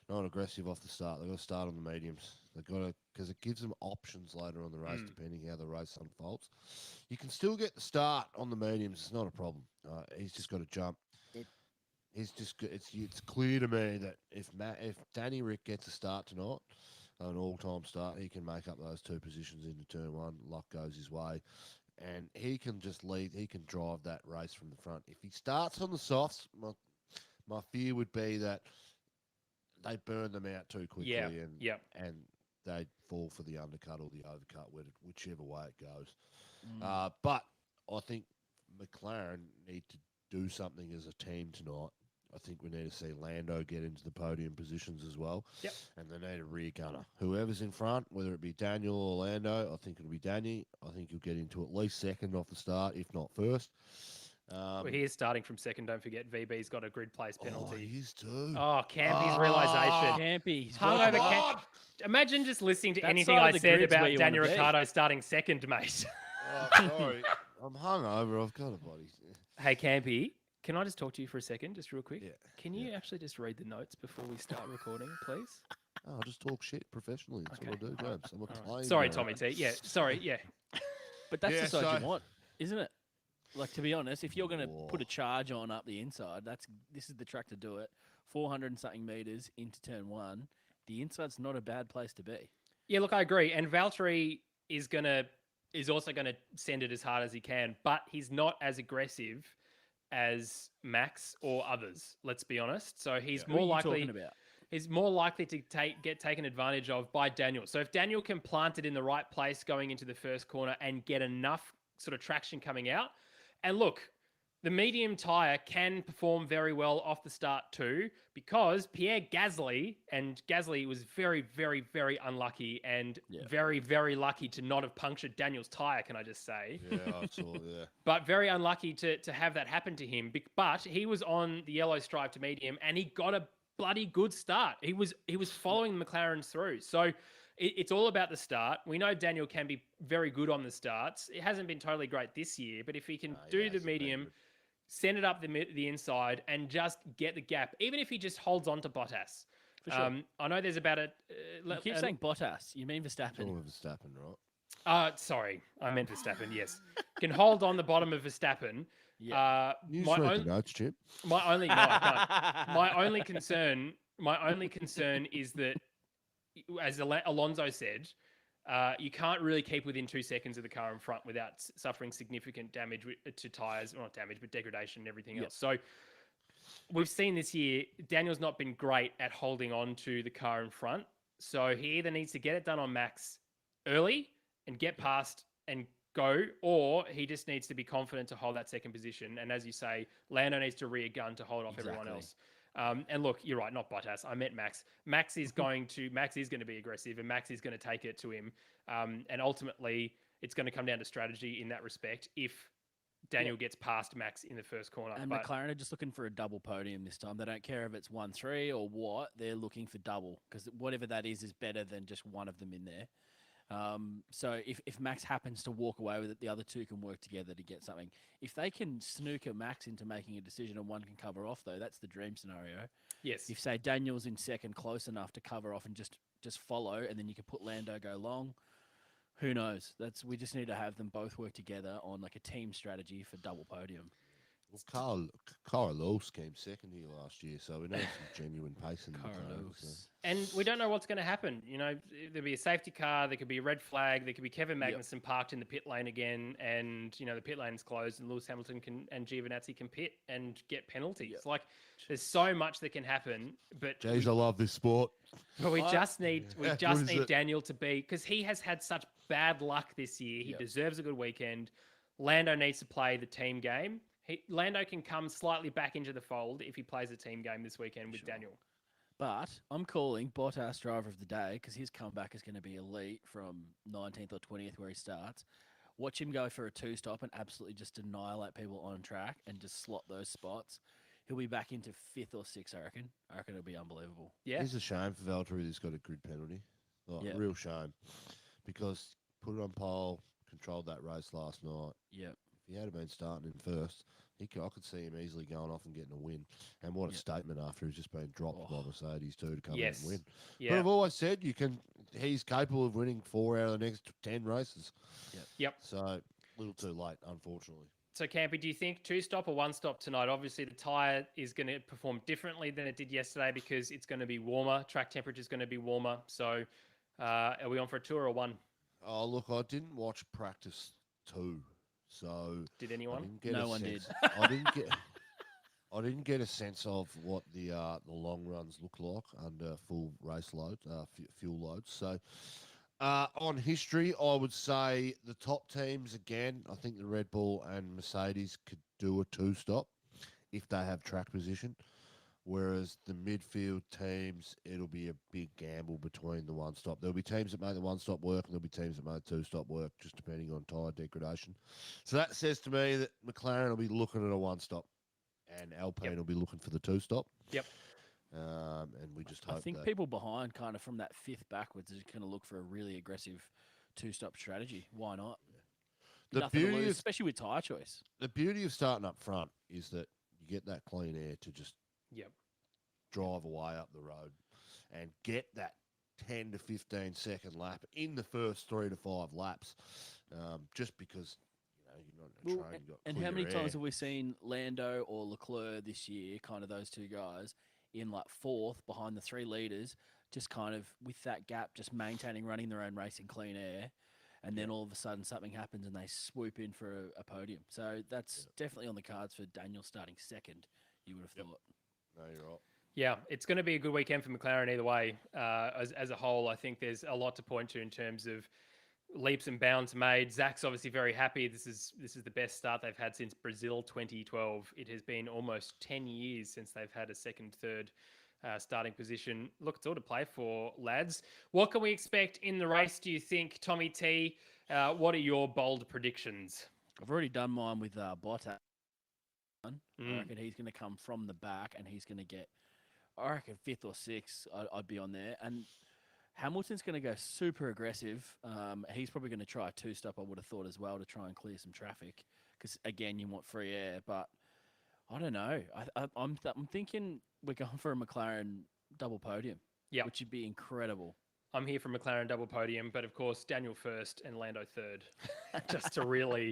not aggressive off the start. They've got to start on the mediums. They've got to, because it gives them options later on the race, depending how the race unfolds. You can still get the start on the mediums. It's not a problem. He's just got to jump. It's clear to me that if Danny Rick gets a start tonight, an all-time start, he can make up those 2 positions into turn 1. Luck goes his way. And he can just lead. He can drive that race from the front. If he starts on the softs, my fear would be that they burn them out too quickly, and they fall for the undercut or the overcut, whichever way it goes. But I think McLaren need to do something as a team tonight. I think we need to see Lando get into the podium positions as well. Yep. And they need a rear gunner. Whoever's in front, whether it be Daniel or Lando, I think it'll be Danny. I think he'll get into at least second off the start, if not first. Well, he is starting from second. Don't forget, VB's got a grid place penalty. Oh, he is too. Oh, Campy's realisation. Campy. Hungover. Imagine just listening to anything I said about Daniel Ricciardo starting second, mate. Sorry. I'm hungover. I've got a body. Hey, Campy. Can I just talk to you for a second, just real quick? Yeah. Can you actually just read the notes before we start recording, please? Oh, I just talk shit professionally. That's what I do, James. I'm a player. Sorry, Tommy T. Yeah, sorry, yeah. But that's the side you want, isn't it? Like, to be honest, if you're going to put a charge on up the inside, this is the track to do it. 400 and something meters into turn 1. The inside's not a bad place to be. Yeah, look, I agree. And Valtteri is also going to send it as hard as he can, but he's not as aggressive as Max or others, let's be honest. So he's more likely to get taken advantage of by Daniel. So if Daniel can plant it in the right place going into the first corner and get enough sort of traction coming out, and look, the medium tyre can perform very well off the start too, because Pierre Gasly was very, very, very unlucky and very, very lucky to not have punctured Daniel's tyre, can I just say? Yeah, absolutely, yeah. But very unlucky to have that happen to him. But he was on the yellow stripe to medium and he got a bloody good start. He was following the McLarens through. So it's all about the start. We know Daniel can be very good on the starts. It hasn't been totally great this year, but if he can do the medium, send it up the inside, and just get the gap, even if he just holds on to Bottas. For sure. I know there's about a... you keep saying Bottas. You mean Verstappen. It's all Verstappen, right? Sorry. I meant Verstappen, yes. Can hold on the bottom of Verstappen. Yeah. You just read the notes, Chip. My only concern is that, as Alonso said, you can't really keep within 2 seconds of the car in front without suffering significant damage to tyres, not damage, but degradation and everything else. So we've seen this year, Daniel's not been great at holding on to the car in front. So he either needs to get it done on Max early and get past and go, or he just needs to be confident to hold that second position. And as you say, Lando needs to rear gun to hold off everyone else. And look, you're right, not Bottas. I meant Max. Max is going to be aggressive, and Max is going to take it to him. And ultimately, it's going to come down to strategy in that respect if Daniel gets past Max in the first corner. And McLaren are just looking for a double podium this time. They don't care if it's 1-3 or what. They're looking for double, because whatever that is better than just one of them in there. So if Max happens to walk away with it, the other two can work together to get something. If they can snooker Max into making a decision and one can cover off, though, that's the dream scenario. Yes. If, say, Daniel's in second close enough to cover off and just follow, and then you can put Lando go long, who knows? We just need to have them both work together on like a team strategy for double podium. Well, Carlos came second here last year, so we know some genuine pace in the McLaren. So. And we don't know what's going to happen. You know, there'll be a safety car, there could be a red flag, there could be Kevin Magnussen parked in the pit lane again, and you know the pit lane's closed, and Lewis Hamilton and Giovinazzi can pit and get penalties. Like, there's so much that can happen. But Jeez, I love this sport. But we just need Daniel to be, because he has had such bad luck this year. He deserves a good weekend. Lando needs to play the team game. Lando can come slightly back into the fold if he plays a team game this weekend with Daniel. But I'm calling Bottas driver of the day because his comeback is going to be elite from 19th or 20th where he starts. Watch him go for a two-stop and absolutely just annihilate people on track and just slot those spots. He'll be back into 5th or 6th, I reckon. I reckon it'll be unbelievable. Yeah. It's a shame for Valtteri he's got a grid penalty. Like, real shame. Because put it on pole, controlled that race last night. Yep. If he had been starting in first, I could see him easily going off and getting a win. And what a statement after he's just been dropped by Mercedes too to come out and win. Yeah. But I've always said he's capable of winning 4 out of the next 10 races. Yep. So a little too late, unfortunately. So Campy, do you think 2-stop or 1-stop tonight? Obviously, the tyre is going to perform differently than it did yesterday because it's going to be warmer. Track temperature is going to be warmer. So are we on for a 2 or a 1? Oh, look, I didn't watch practice 2. So did anyone? No one did. I didn't get a sense of what the long runs look like under full race load, fuel loads. So on history, I would say the top teams again. I think the Red Bull and Mercedes could do a 2-stop if they have track position. Whereas the midfield teams, it'll be a big gamble between the 1-stop. There'll be teams that make the 1-stop work, and there'll be teams that make the 2-stop work, just depending on tyre degradation. So that says to me that McLaren will be looking at a 1-stop, and Alpine will be looking for the 2-stop. Yep. And we just hope I think people behind, kind of from that 5th backwards, are going to look for a really aggressive 2-stop strategy. Why not? The Nothing to beauty lose, especially with tyre choice. The beauty of starting up front is that you get that clean air to just drive away up the road and get that 10 to 15 second lap in the first 3 to 5 laps, just because you're not in a train. And how many times have we seen Lando or Leclerc this year, kind of those two guys, in like 4th behind the 3 leaders, just kind of with that gap, just maintaining, running their own race in clean air, and then all of a sudden something happens and they swoop in for a podium. So that's definitely on the cards for Daniel starting 2nd, you would have thought. No, you're right. Yeah, it's going to be a good weekend for McLaren either way. As a whole, I think there's a lot to point to in terms of leaps and bounds made. Zach's obviously very happy. This is the best start they've had since Brazil 2012. It has been almost 10 years since they've had a second, third starting position. Look, it's all to play for, lads. What can we expect in the race, do you think, Tommy T? What are your bold predictions? I've already done mine with Bottas. I reckon he's going to come from the back and he's going to get, I reckon, 5th or 6th. I'd be on there. And Hamilton's going to go super aggressive. He's probably going to try a 2-stop, I would have thought, as well, to try and clear some traffic. Because, again, you want free air. But I don't know. I'm thinking we're going for a McLaren double podium, which would be incredible. I'm here for McLaren double podium, but of course Daniel first and Lando third, just to really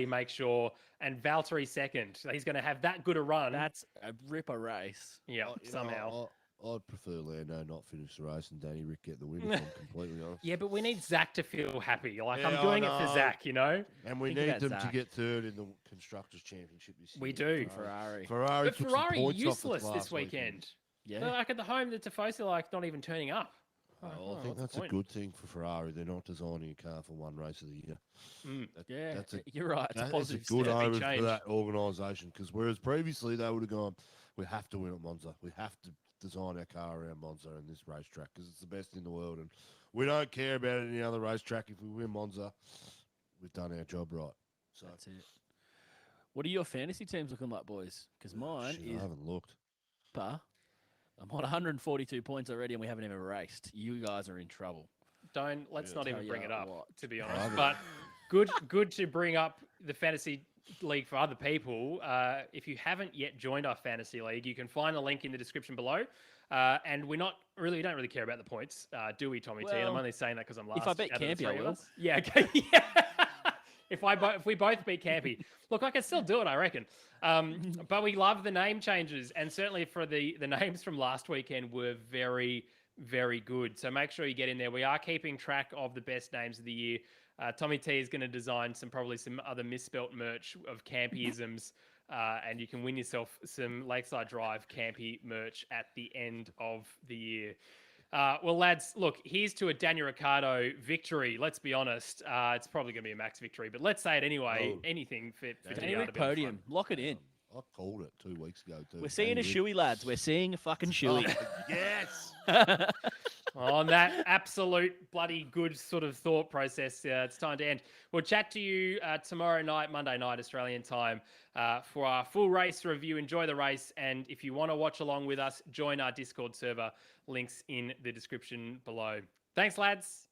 make sure. And Valtteri second. He's going to have that good a run. That's a ripper race. Yeah, somehow. I'd prefer Lando not finish the race and Danny Rick get the win, if I'm completely honest. Yeah, but we need Zach to feel happy. Like, I'm doing it for Zach, you know? And we need them to get third in the Constructors' Championship this year. We do. Ferrari. But Ferrari useless this weekend. Yeah. They're like at the home, the Tifosi like not even turning up. I think that's a good thing for Ferrari. They're not designing a car for one race of the year. You're right. It's a positive good step. omen for that organisation. Because whereas previously they would have gone, we have to win at Monza. We have to design our car around Monza and this racetrack because it's the best in the world. And we don't care about any other racetrack. If we win Monza, we've done our job right. So that's it. What are your fantasy teams looking like, boys? Because mine is... I haven't looked. I'm on 142 points already and we haven't even raced. You guys are in trouble. Let's not even bring it up, to be honest. But good to bring up the fantasy league for other people. If you haven't yet joined our fantasy league, you can find the link in the description below. And we don't really care about the points, do we, Tommy T? And I'm only saying that because I'm last. If I bet Campy, I will. Yeah, okay. Yeah. if we both beat Campy. Look, I can still do it, I reckon. But we love the name changes, and certainly for the names from last weekend were very, very good. So make sure you get in there. We are keeping track of the best names of the year. Tommy T is going to design probably some other misspelt merch of Campyisms, and you can win yourself some Lakeside Drive Campy merch at the end of the year. Well, lads, look, here's to a Daniel Ricciardo victory. Let's be honest. It's probably going to be a Max victory, but let's say it anyway. Oh. Anything for Daniel Ricciardo to be on podium. Lock it in. I called it 2 weeks ago too. We're seeing a shoey, lads. We're seeing a fucking shoey. Yes. On that absolute bloody good sort of thought process, it's time to end. We'll chat to you tomorrow night, Monday night, Australian time, for our full race review. Enjoy the race. And if you want to watch along with us, join our Discord server. Links in the description below. Thanks, lads.